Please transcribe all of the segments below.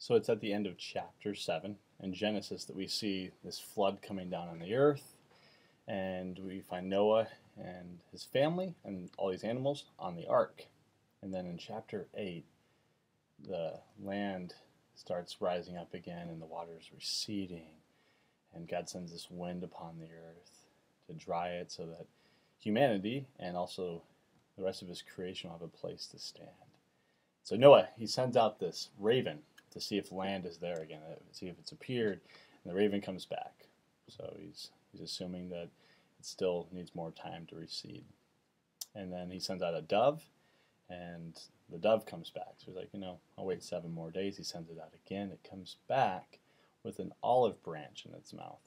So it's at the end of chapter 7 in Genesis that we see this flood coming down on the earth, and we find Noah and his family and all these animals on the ark. And then in chapter 8, the land starts rising up again and the water is receding, and God sends this wind upon the earth to dry it so that humanity and also the rest of his creation will have a place to stand. So Noah, he sends out this raven to see if land is there again, see if it's appeared, and the raven comes back. So he's assuming that it still needs more time to recede. And then he sends out a dove, and the dove comes back. So he's like, I'll wait 7 more days. He sends it out again. It comes back with an olive branch in its mouth.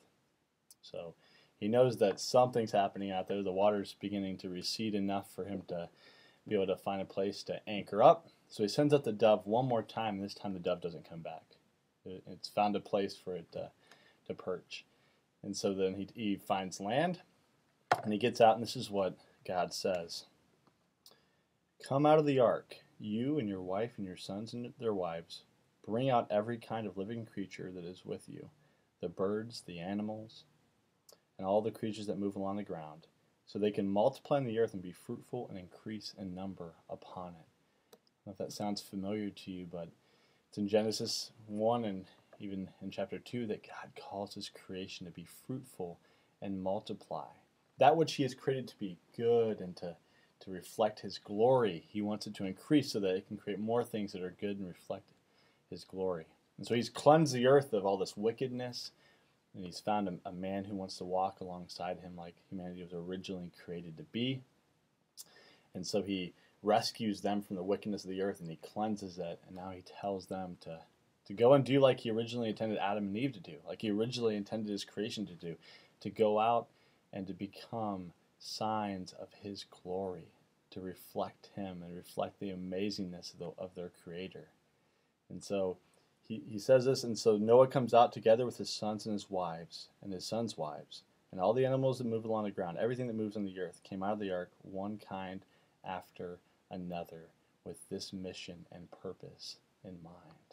So he knows that something's happening out there. The water's beginning to recede enough for him to be able to find a place to anchor up. So he sends out the dove one more time, and this time the dove doesn't come back. It's found a place for it to perch. And so then he finds land, and he gets out, and this is what God says. Come out of the ark, you and your wife and your sons and their wives. Bring out every kind of living creature that is with you, the birds, the animals, and all the creatures that move along the ground, so they can multiply in the earth and be fruitful and increase in number upon it. I don't know if that sounds familiar to you, but it's in Genesis 1 and even in chapter 2 that God calls his creation to be fruitful and multiply. That which he has created to be good and to reflect his glory, he wants it to increase so that it can create more things that are good and reflect his glory. And so he's cleansed the earth of all this wickedness, and he's found a man who wants to walk alongside him like humanity was originally created to be. And so he rescues them from the wickedness of the earth, and he cleanses it, and now he tells them to go and do like he originally intended Adam and Eve to do, like he originally intended his creation to do, to go out and to become signs of his glory, to reflect him and reflect the amazingness of their creator. And so he says this, and so Noah comes out together with his sons and his wives, and his sons' wives, and all the animals that move along the ground, everything that moves on the earth, came out of the ark, one kind after another, with this mission and purpose in mind.